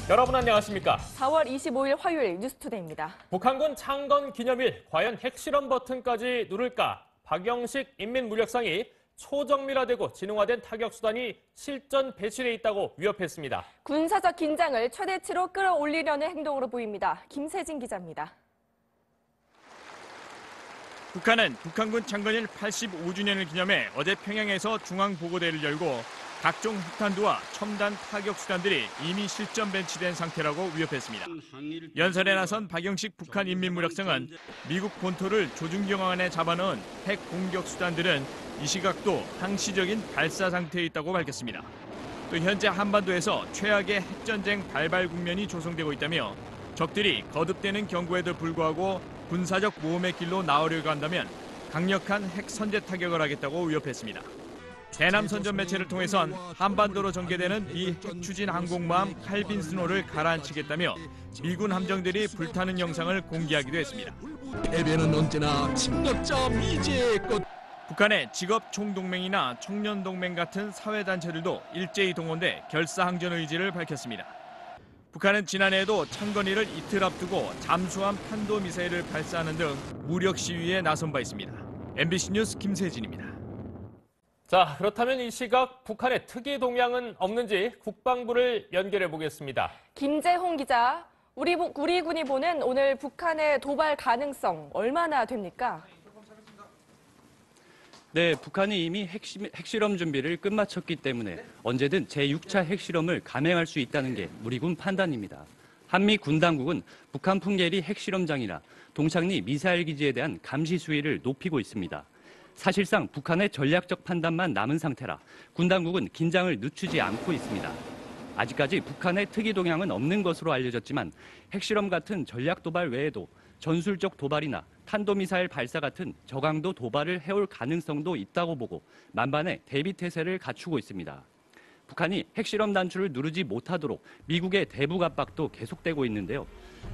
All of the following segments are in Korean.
여러분 안녕하십니까? 4월 25일 화요일 뉴스투데이입니다. 북한군 창건 기념일 과연 핵실험 버튼까지 누를까? 박영식 인민무력상이 초정밀화되고 진흥화된 타격수단이 실전 배치돼 있다고 위협했습니다. 군사적 긴장을 최대치로 끌어올리려는 행동으로 보입니다. 김세진 기자입니다. 북한은 북한군 창건일 85주년을 기념해 어제 평양에서 중앙보고대를 열고 각종 핵탄두와 첨단 타격수단들이 이미 실전 배치된 상태라고 위협했습니다. 연설에 나선 박영식 북한 인민무력상은 미국 본토를 조준경 안에 잡아넣은 핵 공격 수단들은 이 시각도 항시적인 발사 상태에 있다고 밝혔습니다. 또 현재 한반도에서 최악의 핵전쟁 발발 국면이 조성되고 있다며 적들이 거듭되는 경고에도 불구하고 군사적 모험의 길로 나오려고 한다면 강력한 핵 선제 타격을 하겠다고 위협했습니다. 대남 선전 매체를 통해선 한반도로 전개되는 비핵 추진 항공모함 칼빈 스노를 가라앉히겠다며 미군 함정들이 불타는 영상을 공개하기도 했습니다. 패배는 언제나 침략자 미제의 것. 북한의 직업 총동맹이나 청년동맹 같은 사회단체들도 일제히 동원돼 결사항전 의지를 밝혔습니다. 북한은 지난해에도 창건일을 이틀 앞두고 잠수함 탄도미사일을 발사하는 등 무력 시위에 나선 바 있습니다. MBC 뉴스 김세진입니다. 자, 그렇다면 이 시각 북한의 특이 동향은 없는지 국방부를 연결해 보겠습니다. 김재홍 기자, 우리 군이 보는 오늘 북한의 도발 가능성 얼마나 됩니까? 네, 북한이 이미 핵실험 준비를 끝마쳤기 때문에 언제든 제6차 핵실험을 감행할 수 있다는 게 우리 군 판단입니다. 한미 군 당국은 북한 풍계리 핵실험장이나 동창리 미사일 기지에 대한 감시 수위를 높이고 있습니다. 사실상 북한의 전략적 판단만 남은 상태라 군 당국은 긴장을 늦추지 않고 있습니다. 아직까지 북한의 특이 동향은 없는 것으로 알려졌지만 핵실험 같은 전략 도발 외에도 전술적 도발이나 탄도미사일 발사 같은 저강도 도발을 해올 가능성도 있다고 보고 만반의 대비 태세를 갖추고 있습니다. 북한이 핵실험 단추를 누르지 못하도록 미국의 대북 압박도 계속되고 있는데요.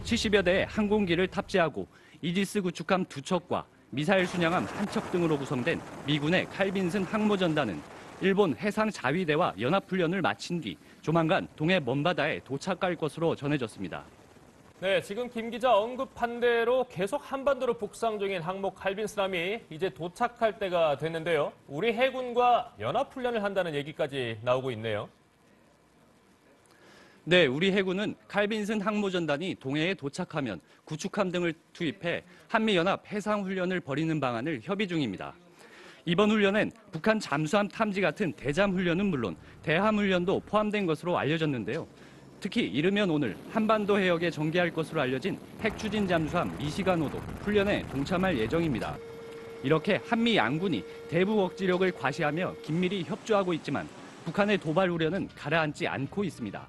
70여 대의 항공기를 탑재하고 이지스 구축함 2척과 미사일 순양함 1척 등으로 구성된 미군의 칼빈슨 항모전단은 일본 해상자위대와 연합훈련을 마친 뒤 조만간 동해 먼바다에 도착할 것으로 전해졌습니다. 네, 지금 김 기자 언급한 대로 계속 한반도로 북상 중인 항모 칼빈스함이 이제 도착할 때가 됐는데요. 우리 해군과 연합훈련을 한다는 얘기까지 나오고 있네요. 네, 우리 해군은 칼빈슨 항모전단이 동해에 도착하면 구축함 등을 투입해 한미연합 해상훈련을 벌이는 방안을 협의 중입니다. 이번 훈련엔 북한 잠수함 탐지 같은 대잠 훈련은 물론 대함 훈련도 포함된 것으로 알려졌는데요. 특히 이르면 오늘 한반도 해역에 전개할 것으로 알려진 핵추진 잠수함 미시가노도 훈련에 동참할 예정입니다. 이렇게 한미 양군이 대북 억지력을 과시하며 긴밀히 협조하고 있지만 북한의 도발 우려는 가라앉지 않고 있습니다.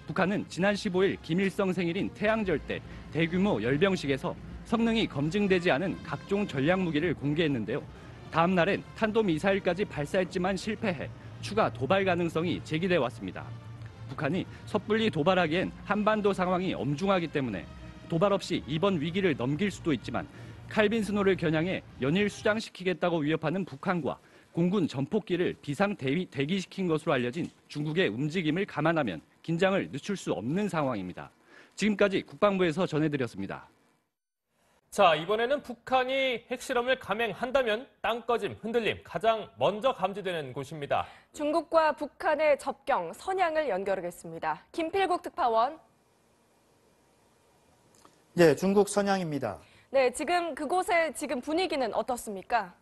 북한은 지난 15일 김일성 생일인 태양절 때 대규모 열병식에서 성능이 검증되지 않은 각종 전략무기를 공개했는데요. 다음 날엔 탄도미사일까지 발사했지만 실패해 추가 도발 가능성이 제기돼 왔습니다. 북한이 섣불리 도발하기엔 한반도 상황이 엄중하기 때문에 도발 없이 이번 위기를 넘길 수도 있지만 칼빈스노를 겨냥해 연일 수장시키겠다고 위협하는 북한과 공군 전폭기를 비상 대기시킨 것으로 알려진 중국의 움직임을 감안하면 긴장을 늦출 수 없는 상황입니다. 지금까지 국방부에서 전해드렸습니다. 자, 이번에는 북한이 핵실험을 감행한다면 땅꺼짐, 흔들림 가장 먼저 감지되는 곳입니다. 중국과 북한의 접경, 선양을 연결하겠습니다. 김필국 특파원. 네, 중국 선양입니다. 네, 지금 그곳의 분위기는 어떻습니까?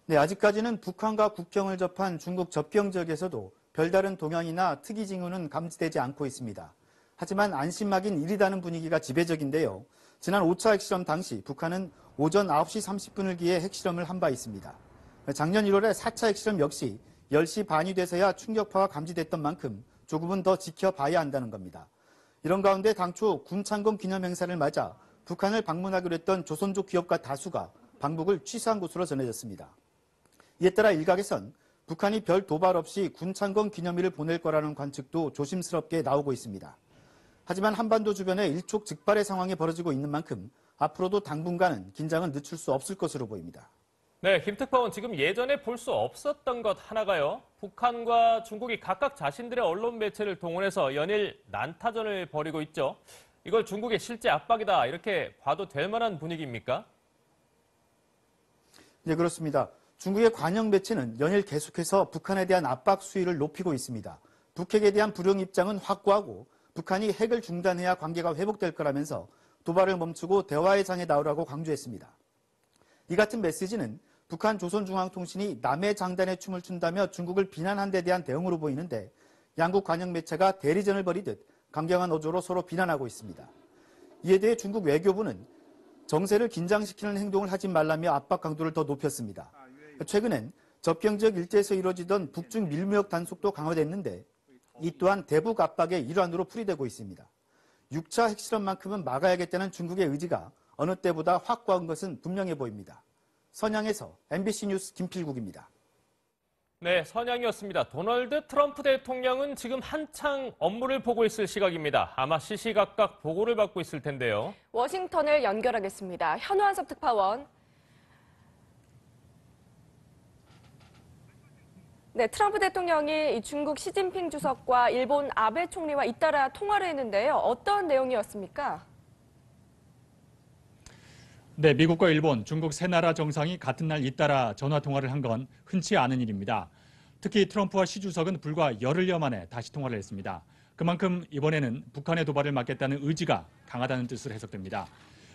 네, 아직까지는 북한과 국경을 접한 중국 접경 지역에서도 별다른 동향이나 특이 징후는 감지되지 않고 있습니다. 하지만 안심막인 이르다는 분위기가 지배적인데요. 지난 5차 핵실험 당시 북한은 오전 9시 30분을 기해 핵실험을 한 바 있습니다. 작년 1월에 4차 핵실험 역시 10시 반이 돼서야 충격파가 감지됐던 만큼 조금은 더 지켜봐야 한다는 겁니다. 이런 가운데 당초 군창건 기념행사를 맞아 북한을 방문하기로 했던 조선족 기업가 다수가 방북을 취소한 것으로 전해졌습니다. 이에 따라 일각에선 북한이 별 도발 없이 군창건 기념일을 보낼 거라는 관측도 조심스럽게 나오고 있습니다. 하지만 한반도 주변에 일촉즉발의 상황이 벌어지고 있는 만큼 앞으로도 당분간은 긴장은 늦출 수 없을 것으로 보입니다. 네, 김 특파원 지금 예전에 볼 수 없었던 것 하나가요. 북한과 중국이 각각 자신들의 언론 매체를 동원해서 연일 난타전을 벌이고 있죠. 이걸 중국의 실제 압박이다 이렇게 봐도 될 만한 분위기입니까? 네, 그렇습니다. 중국의 관영 매체는 연일 계속해서 북한에 대한 압박 수위를 높이고 있습니다. 북핵에 대한 불용 입장은 확고하고 북한이 핵을 중단해야 관계가 회복될 거라면서 도발을 멈추고 대화의 장에 나오라고 강조했습니다. 이 같은 메시지는 북한 조선중앙통신이 남의 장단에 춤을 춘다며 중국을 비난한 데 대한 대응으로 보이는데 양국 관영 매체가 대리전을 벌이듯 강경한 어조로 서로 비난하고 있습니다. 이에 대해 중국 외교부는 정세를 긴장시키는 행동을 하지 말라며 압박 강도를 더 높였습니다. 최근엔 접경 지역 일대에서 이루어지던 북중 밀무역 단속도 강화됐는데 이 또한 대북 압박의 일환으로 풀이되고 있습니다. 6차 핵실험만큼은 막아야겠다는 중국의 의지가 어느 때보다 확고한 것은 분명해 보입니다. 선양에서 MBC 뉴스 김필국입니다. 네, 선양이었습니다. 도널드 트럼프 대통령은 지금 한창 업무를 보고 있을 시각입니다. 아마 시시각각 보고를 받고 있을 텐데요. 워싱턴을 연결하겠습니다. 현완섭 특파원. 네, 트럼프 대통령이 중국 시진핑 주석과 일본 아베 총리와 잇따라 통화를 했는데요. 어떤 내용이었습니까? 네, 미국과 일본, 중국 세 나라 정상이 같은 날 잇따라 전화 통화를 한 건 흔치 않은 일입니다. 특히 트럼프와 시 주석은 불과 열흘여 만에 다시 통화를 했습니다. 그만큼 이번에는 북한의 도발을 막겠다는 의지가 강하다는 뜻으로 해석됩니다.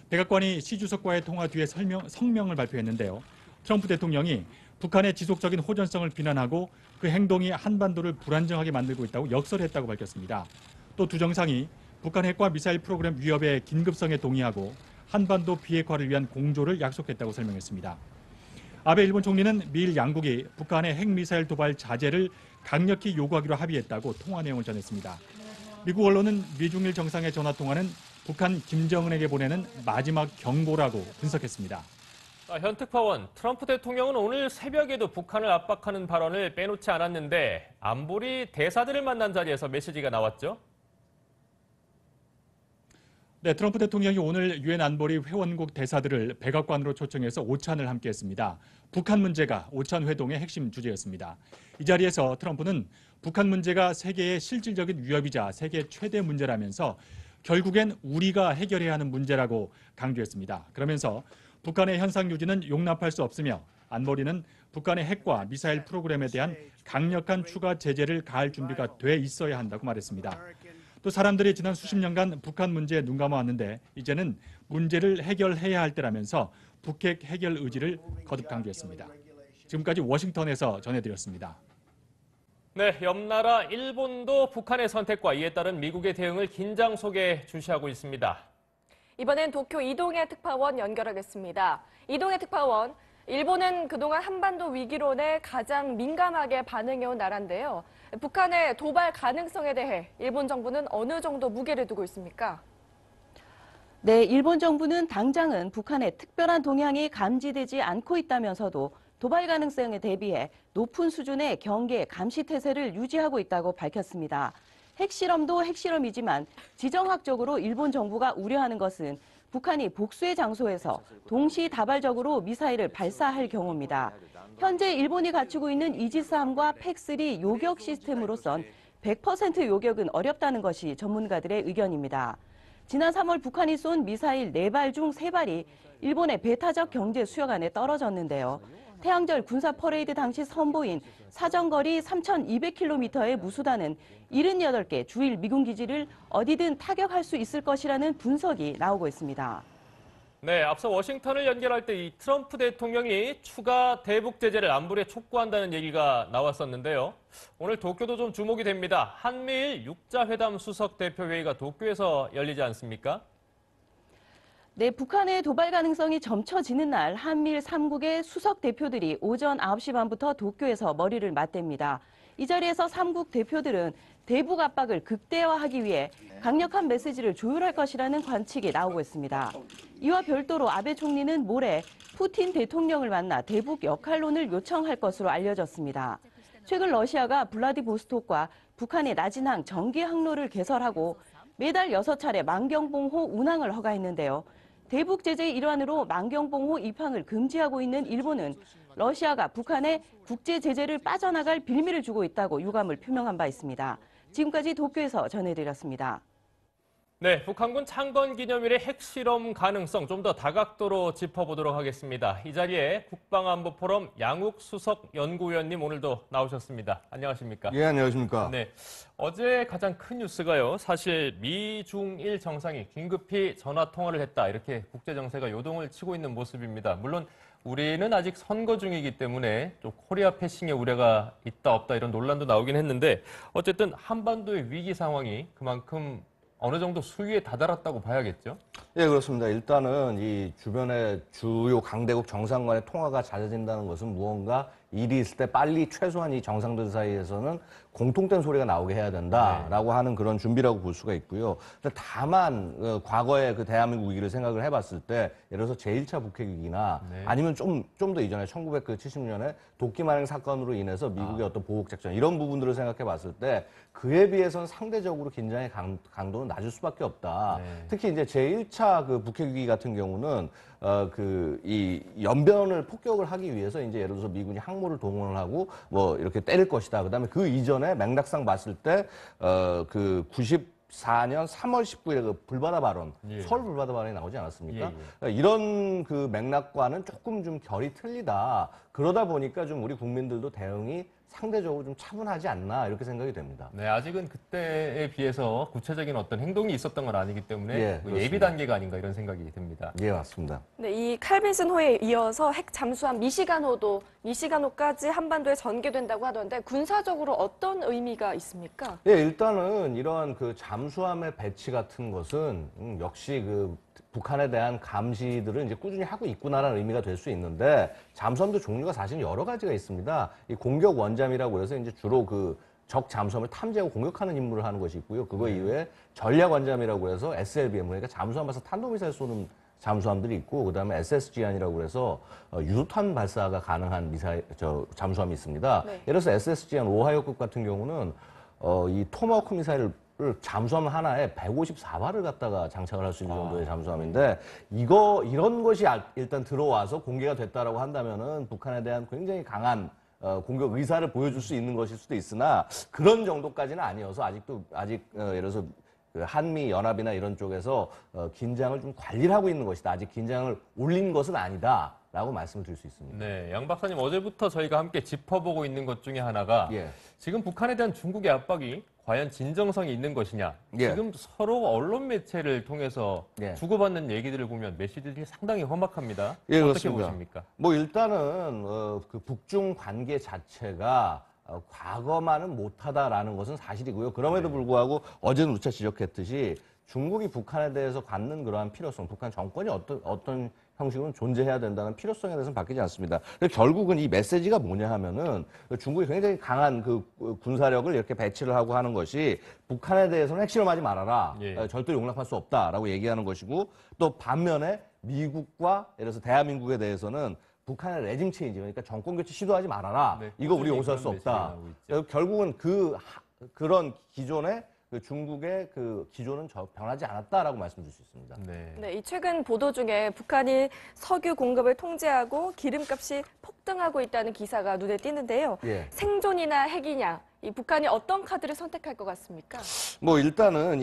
백악관이 시 주석과의 통화 뒤에 성명을 발표했는데요. 트럼프 대통령이 북한의 지속적인 호전성을 비난하고 그 행동이 한반도를 불안정하게 만들고 있다고 역설했다고 밝혔습니다. 또 두 정상이 북한 핵과 미사일 프로그램 위협의 긴급성에 동의하고 한반도 비핵화를 위한 공조를 약속했다고 설명했습니다. 아베 일본 총리는 미일 양국이 북한의 핵미사일 도발 자제를 강력히 요구하기로 합의했다고 통화 내용을 전했습니다. 미국 언론은 미중일 정상의 전화통화는 북한 김정은에게 보내는 마지막 경고라고 분석했습니다. 현 특파원, 트럼프 대통령은 오늘 새벽에도 북한을 압박하는 발언을 빼놓지 않았는데 안보리 대사들을 만난 자리에서 메시지가 나왔죠? 네, 트럼프 대통령이 오늘 유엔 안보리 회원국 대사들을 백악관으로 초청해서 오찬을 함께했습니다. 북한 문제가 오찬 회동의 핵심 주제였습니다. 이 자리에서 트럼프는 북한 문제가 세계의 실질적인 위협이자 세계 최대 문제라면서 결국엔 우리가 해결해야 하는 문제라고 강조했습니다. 그러면서 북한의 현상 유지는 용납할 수 없으며 안보리는 북한의 핵과 미사일 프로그램에 대한 강력한 추가 제재를 가할 준비가 돼 있어야 한다고 말했습니다. 또 사람들이 지난 수십 년간 북한 문제에 눈감아왔는데 이제는 문제를 해결해야 할 때라면서 북핵 해결 의지를 거듭 강조했습니다. 지금까지 워싱턴에서 전해드렸습니다. 네, 옆나라 일본도 북한의 선택과 이에 따른 미국의 대응을 긴장 속에 주시하고 있습니다. 이번엔 도쿄 이동해 특파원 연결하겠습니다. 이동해 특파원, 일본은 그동안 한반도 위기론에 가장 민감하게 반응해온 나라인데요. 북한의 도발 가능성에 대해 일본 정부는 어느 정도 무게를 두고 있습니까? 네, 일본 정부는 당장은 북한의 특별한 동향이 감지되지 않고 있다면서도 도발 가능성에 대비해 높은 수준의 경계 감시 태세를 유지하고 있다고 밝혔습니다. 핵실험도 핵실험이지만 지정학적으로 일본 정부가 우려하는 것은 북한이 복수의 장소에서 동시다발적으로 미사일을 발사할 경우입니다. 현재 일본이 갖추고 있는 이지스함과 팩3 요격 시스템으로선 100% 요격은 어렵다는 것이 전문가들의 의견입니다. 지난 3월 북한이 쏜 미사일 4발 중 3발이 일본의 배타적 경제 수역안에 떨어졌는데요. 태양절 군사 퍼레이드 당시 선보인 사정거리 3,200km의 무수단은 78개 주일 미군 기지를 어디든 타격할 수 있을 것이라는 분석이 나오고 있습니다. 네, 앞서 워싱턴을 연결할 때 이 트럼프 대통령이 추가 대북 제재를 안보리에 촉구한다는 얘기가 나왔었는데요. 오늘 도쿄도 좀 주목이 됩니다. 한미일 6자 회담 수석 대표 회의가 도쿄에서 열리지 않습니까? 네, 북한의 도발 가능성이 점쳐지는 날 한미일 3국의 수석 대표들이 오전 9시 반부터 도쿄에서 머리를 맞댑니다. 이 자리에서 3국 대표들은 대북 압박을 극대화하기 위해 강력한 메시지를 조율할 것이라는 관측이 나오고 있습니다. 이와 별도로 아베 총리는 모레 푸틴 대통령을 만나 대북 역할론을 요청할 것으로 알려졌습니다. 최근 러시아가 블라디보스톡과 북한의 나진항 전기 항로를 개설하고 매달 6차례 만경봉호 운항을 허가했는데요. 대북 제재의 일환으로 만경봉호 입항을 금지하고 있는 일본은 러시아가 북한에 국제 제재를 빠져나갈 빌미를 주고 있다고 유감을 표명한 바 있습니다. 지금까지 도쿄에서 전해드렸습니다. 네, 북한군 창건 기념일의 핵실험 가능성 좀 더 다각도로 짚어보도록 하겠습니다. 이 자리에 국방안보 포럼 양욱 수석 연구위원님 오늘도 나오셨습니다. 안녕하십니까? 예, 안녕하십니까? 네, 어제 가장 큰 뉴스가요. 사실 미중일 정상이 긴급히 전화 통화를 했다. 이렇게 국제 정세가 요동을 치고 있는 모습입니다. 물론 우리는 아직 선거 중이기 때문에 좀 코리아 패싱의 우려가 있다 없다 이런 논란도 나오긴 했는데 어쨌든 한반도의 위기 상황이 그만큼 어느 정도 수위에 다다랐다고 봐야겠죠? 예, 그렇습니다. 일단은 이 주변의 주요 강대국 정상 간의 통화가 잦아진다는 것은 무언가 일이 있을 때 빨리 최소한 이 정상들 사이에서는 공통된 소리가 나오게 해야 된다라고 하는 그런 준비라고 볼 수가 있고요. 다만 과거의 그 대한민국 위기를 생각을 해봤을 때 예를 들어서 제1차 북핵 위기나 아니면 좀 더 이전에 1970년에 도끼만행 사건으로 인해서 미국의 어떤 보복 작전 이런 부분들을 생각해 봤을 때 그에 비해서는 상대적으로 긴장의 강도는 낮을 수밖에 없다. 특히 이제 제1차 그 북핵 위기 같은 경우는 이 연변을 폭격을 하기 위해서 이제 예를 들어서 미군이 항모를 동원을 하고 뭐 이렇게 때릴 것이다. 그다음에 그 이전에 맥락상 봤을 때 그 94년 3월 19일에 그 불바다 발언, 서울 불바다 발언이 나오지 않았습니까? 이런 그 맥락과는 조금 좀 결이 틀리다. 그러다 보니까 좀 우리 국민들도 대응이 상대적으로 좀 차분하지 않나 이렇게 생각이 됩니다. 네, 아직은 그때에 비해서 구체적인 어떤 행동이 있었던 건 아니기 때문에 예, 예비 단계가 아닌가 이런 생각이 듭니다. 예, 맞습니다. 네, 이 칼빈슨호에 이어서 핵 잠수함 미시간호까지 한반도에 전개된다고 하던데 군사적으로 어떤 의미가 있습니까? 예, 일단은 이러한 그 잠수함의 배치 같은 것은 역시 그 북한에 대한 감시들을 이제 꾸준히 하고 있구나라는 의미가 될 수 있는데 잠수함도 종류가 사실 여러 가지가 있습니다. 이 공격 원잠이라고 해서 이제 주로 그 적 잠수함을 탐지하고 공격하는 임무를 하는 것이 있고요. 그거 이외에 전략 원잠이라고 해서 SLBM 그러니까 잠수함에서 탄도미사일 쏘는 잠수함들이 있고 그다음에 SSG안이라고 해서 유도탄 발사가 가능한 잠수함이 있습니다. 예를 들어서 SSG안 오하이오급 같은 경우는 이 토마호크 미사일을 잠수함 하나에 154발을 갖다가 장착을 할 수 있는 정도의 잠수함인데 이런 것이 일단 들어와서 공개가 됐다라고 한다면은 북한에 대한 굉장히 강한 공격 의사를 보여줄 수 있는 것일 수도 있으나 그런 정도까지는 아니어서 아직 예를 들어서 그 한미 연합이나 이런 쪽에서 긴장을 좀 관리를 하고 있는 것이다. 아직 긴장을 올린 것은 아니다. 라고 말씀을 드릴 수 있습니다. 네, 양 박사님 어제부터 저희가 함께 짚어보고 있는 것 중에 하나가 지금 북한에 대한 중국의 압박이 과연 진정성이 있는 것이냐. 지금 서로 언론 매체를 통해서 주고받는 얘기들을 보면 메시지들이 상당히 험악합니다. 어떻게 그렇습니다. 보십니까? 뭐 일단은 그 북중 관계 자체가 과거만은 못하다라는 것은 사실이고요. 그럼에도 불구하고 어제는 누차 지적했듯이 중국이 북한에 대해서 갖는 그러한 필요성, 북한 정권이 어떤 형식으로 존재해야 된다는 필요성에 대해서는 바뀌지 않습니다. 결국은 이 메시지가 뭐냐 하면은 중국이 굉장히 강한 그 군사력을 이렇게 배치를 하고 하는 것이 북한에 대해서는 핵실험하지 말아라. 절대 용납할 수 없다라고 얘기하는 것이고 또 반면에 미국과 예를 들어서 대한민국에 대해서는 북한의 레짐 체인지 그러니까 정권 교체 시도하지 말아라. 이거 우리 용서할 수 없다. 결국은 그런 기존의 그 중국의 그 기조는 변하지 않았다라고 말씀드릴 수 있습니다. 네, 이 최근 보도 중에 북한이 석유 공급을 통제하고 기름값이 폭등하고 있다는 기사가 눈에 띄는데요. 생존이나 핵이냐, 이 북한이 어떤 카드를 선택할 것 같습니까? 뭐 일단은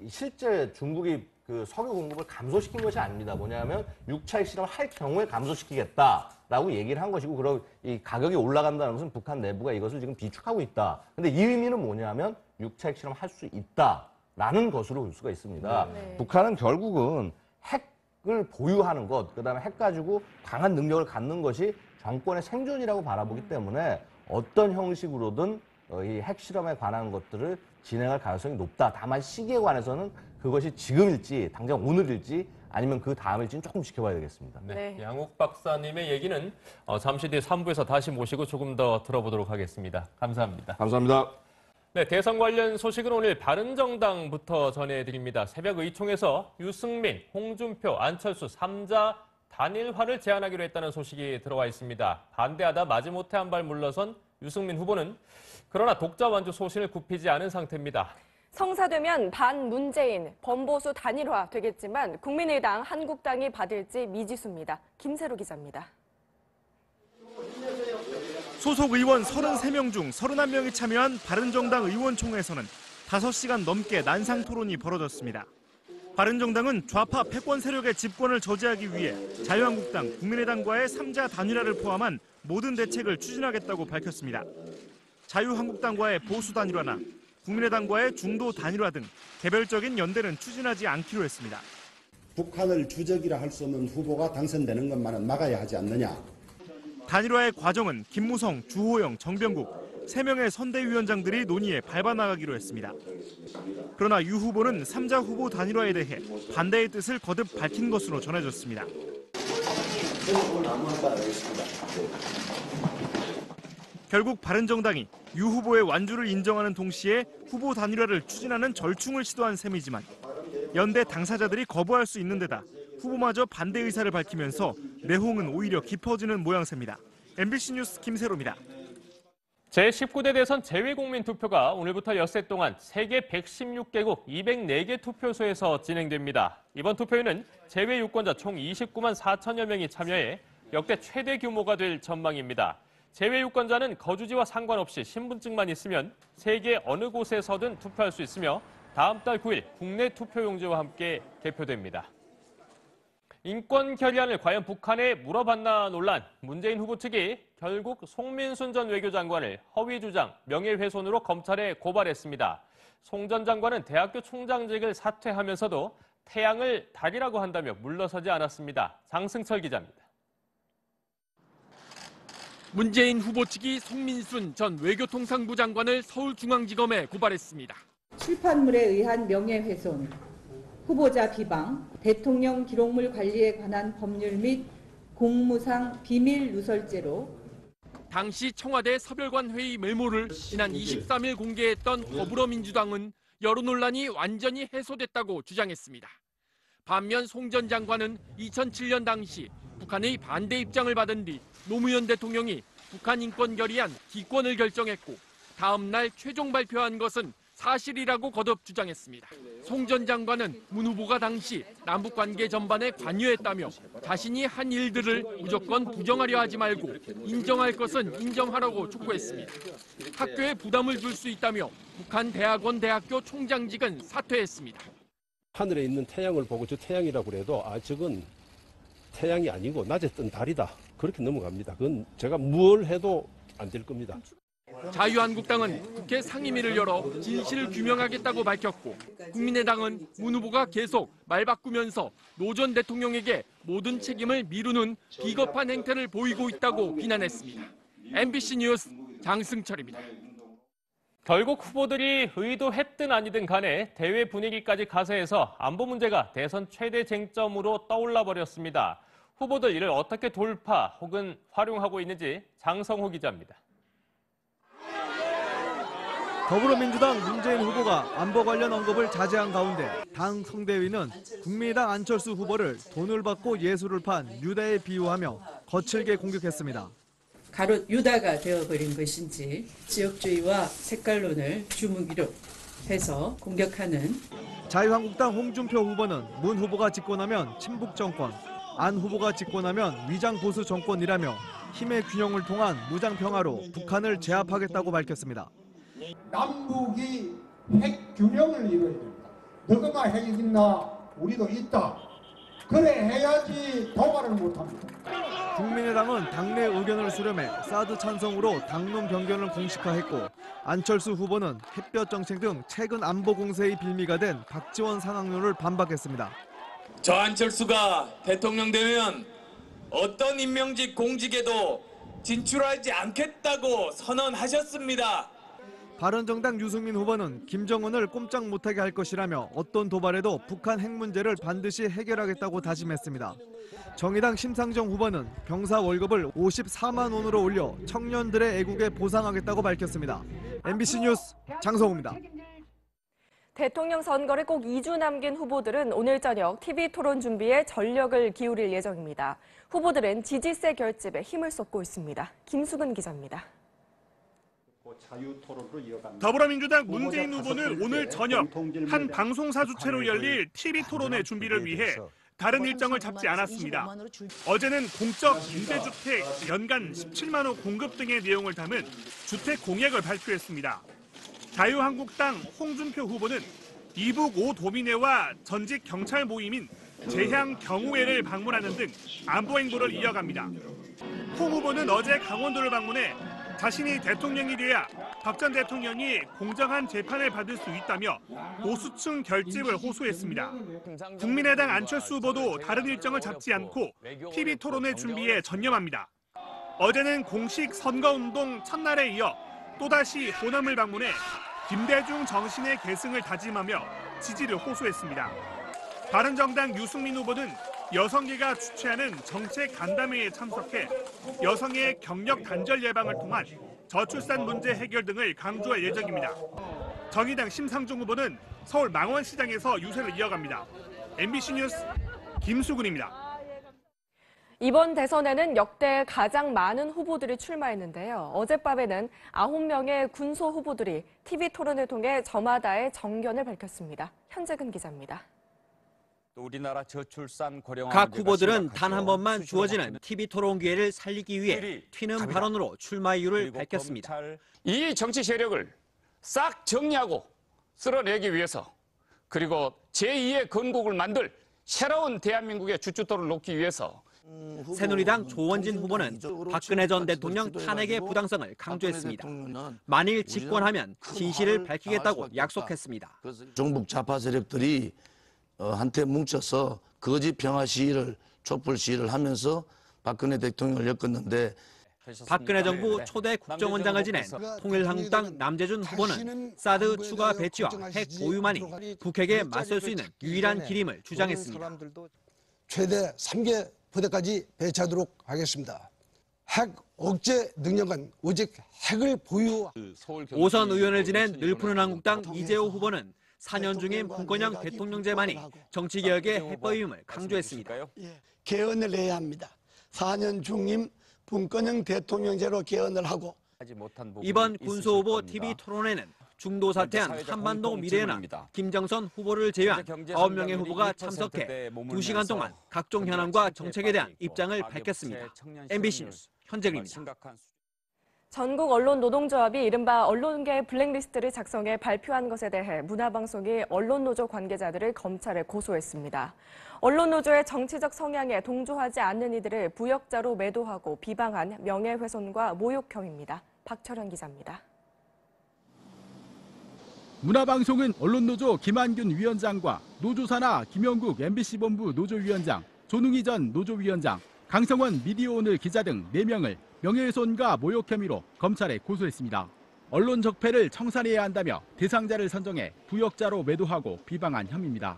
실제 중국이 그 석유 공급을 감소시킨 것이 아닙니다. 뭐냐면 6차 핵실험을 할 경우에 감소시키겠다라고 얘기를 한 것이고, 그럼 이 가격이 올라간다는 것은 북한 내부가 이것을 지금 비축하고 있다. 근데 이 의미는 뭐냐면 6차 핵실험 할 수 있다라는 것으로 볼 수가 있습니다. 북한은 결국은 핵을 보유하는 것, 그다음에 핵 가지고 강한 능력을 갖는 것이 정권의 생존이라고 바라보기 때문에 어떤 형식으로든 이 핵실험에 관한 것들을 진행할 가능성이 높다. 다만 시기에 관해서는 그것이 지금일지, 당장 오늘일지, 아니면 그 다음일지는 조금 지켜봐야 되겠습니다. 네, 양욱 박사님의 얘기는 잠시 뒤에 3부에서 다시 모시고 조금 더 들어보도록 하겠습니다. 감사합니다. 감사합니다. 네, 대선 관련 소식은 오늘 바른정당부터 전해드립니다. 새벽 의총에서 유승민, 홍준표, 안철수 3자 단일화를 제안하기로 했다는 소식이 들어와 있습니다. 반대하다 마지못해 한 발 물러선 유승민 후보는 그러나 독자 완주 소신을 굽히지 않은 상태입니다. 성사되면 반문재인, 범보수 단일화 되겠지만 국민의당, 한국당이 받을지 미지수입니다. 김세로 기자입니다. 소속 의원 33명 중 31명이 참여한 바른정당 의원총회에서는 5시간 넘게 난상 토론이 벌어졌습니다. 바른정당은 좌파 패권 세력의 집권을 저지하기 위해 자유한국당, 국민의당과의 3자 단일화를 포함한 모든 대책을 추진하겠다고 밝혔습니다. 자유한국당과의 보수 단일화나 국민의당과의 중도 단일화 등 개별적인 연대는 추진하지 않기로 했습니다. 북한을 주적이라 할 수 없는 후보가 당선되는 것만은 막아야 하지 않느냐. 단일화의 과정은 김무성, 주호영, 정병국 3명의 선대위원장들이 논의에 밟아나가기로 했습니다. 그러나 유 후보는 3자 후보 단일화에 대해 반대의 뜻을 거듭 밝힌 것으로 전해졌습니다. 결국 바른정당이 유 후보의 완주를 인정하는 동시에 후보 단일화를 추진하는 절충을 시도한 셈이지만 연대 당사자들이 거부할 수 있는 데다 후보마저 반대 의사를 밝히면서 내홍은 오히려 깊어지는 모양새입니다. MBC 뉴스 김세로입니다. 제19대 대선 재외국민 투표가 오늘부터 엿새 동안 세계 116개국 204개 투표소에서 진행됩니다. 이번 투표에는 재외 유권자 총 29만 4천여 명이 참여해 역대 최대 규모가 될 전망입니다. 재외 유권자는 거주지와 상관없이 신분증만 있으면 세계 어느 곳에서든 투표할 수 있으며 다음 달 9일 국내 투표용지와 함께 개표됩니다. 인권 결의안을 과연 북한에 물어봤나 논란, 문재인 후보 측이 결국 송민순 전 외교장관을 허위 주장, 명예훼손으로 검찰에 고발했습니다. 송 전 장관은 대학교 총장직을 사퇴하면서도 태양을 달이라고 한다며 물러서지 않았습니다. 장승철 기자입니다. 문재인 후보 측이 송민순 전 외교통상부 장관을 서울중앙지검에 고발했습니다. 출판물에 의한 명예훼손, 후보자 비방, 대통령 기록물 관리에 관한 법률 및 공무상 비밀 누설죄로 당시 청와대 서별관 회의 메모를 지난 23일 공개했던 더불어민주당은 여러 논란이 완전히 해소됐다고 주장했습니다. 반면 송 전 장관은 2007년 당시 북한의 반대 입장을 받은 뒤 노무현 대통령이 북한 인권 결의안 기권을 결정했고 다음 날 최종 발표한 것은 사실이라고 거듭 주장했습니다. 송 전 장관은 문 후보가 당시 남북관계 전반에 관여했다며 자신이 한 일들을 무조건 부정하려 하지 말고 인정할 것은 인정하라고 촉구했습니다. 학교에 부담을 줄 수 있다며 북한 대학원 대학교 총장직은 사퇴했습니다. 하늘에 있는 태양을 보고 저 태양이라고 그래도 저건 태양이 아니고 낮에 뜬 달이다. 그렇게 넘어갑니다. 그건 제가 뭘 해도 안 될 겁니다. 자유한국당은 국회 상임위를 열어 진실을 규명하겠다고 밝혔고 국민의당은 문 후보가 계속 말 바꾸면서 노 전 대통령에게 모든 책임을 미루는 비겁한 행태를 보이고 있다고 비난했습니다. MBC 뉴스 장승철입니다. 결국 후보들이 의도했든 아니든 간에 대회 분위기까지 가세해서 안보 문제가 대선 최대 쟁점으로 떠올라 버렸습니다. 후보들 이를 어떻게 돌파 혹은 활용하고 있는지 장성호 기자입니다. 더불어민주당 문재인 후보가 안보 관련 언급을 자제한 가운데 당 성대위는 국민의당 안철수 후보를 돈을 받고 예수를 판 유다에 비유하며 거칠게 공격했습니다. 가롯 유다가 되어버린 것인지 지역주의와 색깔론을 주무기로 해서 공격하는 자유한국당 홍준표 후보는 문 후보가 집권하면 친북 정권, 안 후보가 집권하면 위장 보수 정권이라며 힘의 균형을 통한 무장 평화로 북한을 제압하겠다고 밝혔습니다. 남북이 핵 균형을 이뤄야 됩니다. 너희만 핵이 있나? 우리도 있다. 그래 해야지 도발을 못합니다. 국민의당은 당내 의견을 수렴해 사드 찬성으로 당론 변경을 공식화했고 안철수 후보는 햇볕 정책 등 최근 안보 공세의 빌미가 된 박지원 상황론을 반박했습니다. 저 안철수가 대통령 되면 어떤 임명직 공직에도 진출하지 않겠다고 선언하셨습니다. 바른정당 유승민 후보는 김정은을 꼼짝 못하게 할 것이라며 어떤 도발에도 북한 핵 문제를 반드시 해결하겠다고 다짐했습니다. 정의당 심상정 후보는 병사 월급을 54만 원으로 올려 청년들의 애국에 보상하겠다고 밝혔습니다. MBC 뉴스 장성호입니다. 대통령 선거를 꼭 2주 남긴 후보들은 오늘 저녁 TV 토론 준비에 전력을 기울일 예정입니다. 후보들은 지지세 결집에 힘을 쏟고 있습니다. 김수근 기자입니다. 더불어민주당 문재인 후보는 오늘 저녁 한 방송사 주최로 열릴 TV 토론회 준비를 위해 다른 일정을 잡지 않았습니다. 어제는 공적 임대주택 연간 17만 호 공급 등의 내용을 담은 주택 공약을 발표했습니다. 자유한국당 홍준표 후보는 이북 5도민회와 전직 경찰 모임인 재향 경우회를 방문하는 등 안보 행보를 이어갑니다. 홍 후보는 어제 강원도를 방문해 자신이 대통령이 돼야 박 전 대통령이 공정한 재판을 받을 수 있다며 보수층 결집을 호소했습니다. 국민의당 안철수 후보도 다른 일정을 잡지 않고 TV 토론회 준비에 전념합니다. 어제는 공식 선거운동 첫날에 이어 또다시 호남을 방문해 김대중 정신의 계승을 다짐하며 지지를 호소했습니다. 바른정당 유승민 후보는 여성계가 주최하는 정책 간담회에 참석해 여성의 경력 단절 예방을 통한 저출산 문제 해결 등을 강조할 예정입니다. 정의당 심상정 후보는 서울 망원시장에서 유세를 이어갑니다. MBC 뉴스 김수근입니다. 이번 대선에는 역대 가장 많은 후보들이 출마했는데요. 어젯밤에는 9명의 군소 후보들이 TV 토론을 통해 저마다의 정견을 밝혔습니다. 현재근 기자입니다. 우리나라 저출산 고령화 각 후보들은 단 한 번만 주어지는 TV 토론 기회를 살리기 위해 튀는 발언으로 출마 이유를 밝혔습니다. 이 정치 세력을 싹 정리하고 쓸어내기 위해서 그리고 제2의 건국을 만들 새로운 대한민국의 주춧돌을 놓기 위해서 새누리당 조원진 후보는 박근혜 전 대통령 탄핵의 부당성을 강조했습니다. 만일 집권하면 진실을 밝히겠다고 약속했습니다. 종북 좌파 세력들이 한테 뭉쳐서 거짓 평화 시위를 촛불 시위를 하면서 박근혜 대통령을 엮었는데 박근혜 정부 초대 국정원장을 지낸 통일한국당 남재준 후보는 사드 추가 배치와 핵 보유만이 북핵에 맞설 수 있는 유일한 길임을 주장했습니다. 최대 3개 부대까지 배치하도록 하겠습니다. 핵 억제 능력은 오직 핵을 보유. 5선 의원을 지낸 늘푸른 한국당 이재호 후보는 4년 중인 분권형 대통령제만이 정치개혁의 해법임을 강조했습니다. 개헌을 해야 합니다. 4년 중임 분권형 대통령제로 개헌을 하고 이번 군소 후보 TV 토론회는 중도 사퇴한 한반도 미래연합 김정선 후보를 제외한 9명의 후보가 참석해 2시간 동안 각종 현안과 정책에 대한 입장을 밝혔습니다. MBC 뉴스 현재근입니다. 전국 언론 노동조합이 이른바 언론계 블랙리스트를 작성해 발표한 것에 대해 문화방송이 언론노조 관계자들을 검찰에 고소했습니다. 언론노조의 정치적 성향에 동조하지 않는 이들을 부역자로 매도하고 비방한 명예훼손과 모욕형입니다. 박철현 기자입니다. 문화방송은 언론노조 김한균 위원장과 노조사나 김영국 MBC본부 노조위원장, 조능희 전 노조위원장, 강성원 미디어오늘 기자 등 4명을 명예훼손과 모욕 혐의로 검찰에 고소했습니다. 언론 적폐를 청산해야 한다며 대상자를 선정해 부역자로 매도하고 비방한 혐의입니다.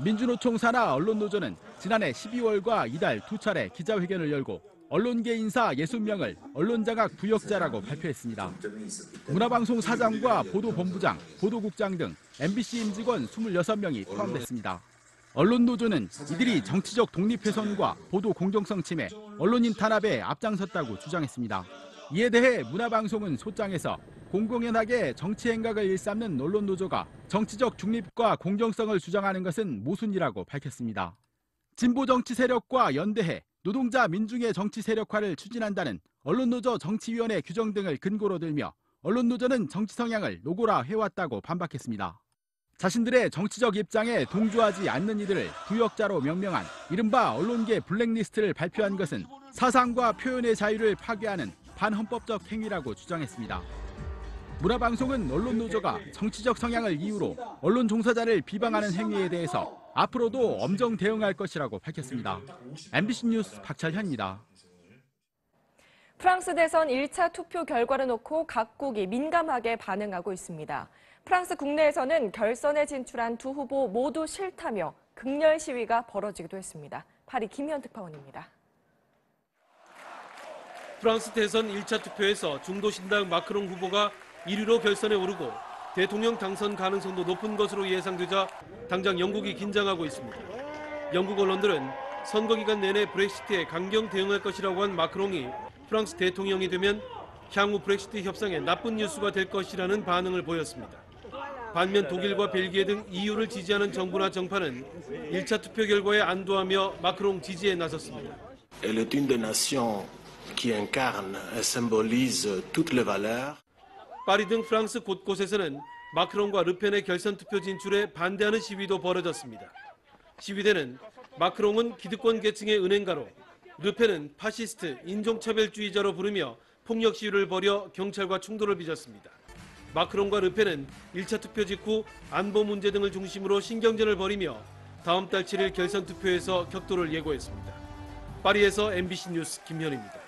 민주노총 산하 언론노조는 지난해 12월과 이달 2차례 기자회견을 열고 언론계 인사 60명을 언론장악 부역자라고 발표했습니다. 문화방송 사장과 보도본부장, 보도국장 등 MBC 임직원 26명이 포함됐습니다. 언론노조는 이들이 정치적 독립훼손과 보도 공정성 침해, 언론인 탄압에 앞장섰다고 주장했습니다. 이에 대해 문화방송은 소장에서 공공연하게 정치 행각을 일삼는 언론노조가 정치적 중립과 공정성을 주장하는 것은 모순이라고 밝혔습니다. 진보 정치 세력과 연대해 노동자 민중의 정치 세력화를 추진한다는 언론노조 정치위원회 규정 등을 근거로 들며 언론노조는 정치 성향을 노골화 해왔다고 반박했습니다. 자신들의 정치적 입장에 동조하지 않는 이들을 부역자로 명명한 이른바 언론계 블랙리스트를 발표한 것은 사상과 표현의 자유를 파괴하는 반헌법적 행위라고 주장했습니다. 문화방송은 언론노조가 정치적 성향을 이유로 언론 종사자를 비방하는 행위에 대해서 앞으로도 엄정 대응할 것이라고 밝혔습니다. MBC 뉴스 박철현입니다. 프랑스 대선 1차 투표 결과를 놓고 각국이 민감하게 반응하고 있습니다. 프랑스 국내에서는 결선에 진출한 두 후보 모두 싫다며 극렬 시위가 벌어지기도 했습니다. 파리 김현 특파원입니다. 프랑스 대선 1차 투표에서 중도신당 마크롱 후보가 1위로 결선에 오르고 대통령 당선 가능성도 높은 것으로 예상되자 당장 영국이 긴장하고 있습니다. 영국 언론들은 선거 기간 내내 브렉시트에 강경 대응할 것이라고 한 마크롱이 프랑스 대통령이 되면 향후 브렉시트 협상에 나쁜 뉴스가 될 것이라는 반응을 보였습니다. 반면 독일과 벨기에 등 EU를 지지하는 정부나 정파는 1차 투표 결과에 안도하며 마크롱 지지에 나섰습니다. Elle est une des nations qui incarne et symbolise toutes les valeurs. 파리 등 프랑스 곳곳에서는 마크롱과 르펜의 결선 투표 진출에 반대하는 시위도 벌어졌습니다. 시위대는 마크롱은 기득권 계층의 은행가로, 르펜은 파시스트, 인종차별주의자로 부르며 폭력 시위를 벌여 경찰과 충돌을 빚었습니다. 마크롱과 르펜은 1차 투표 직후 안보 문제 등을 중심으로 신경전을 벌이며 다음 달 7일 결선 투표에서 격돌을 예고했습니다. 파리에서 MBC 뉴스 김현입니다.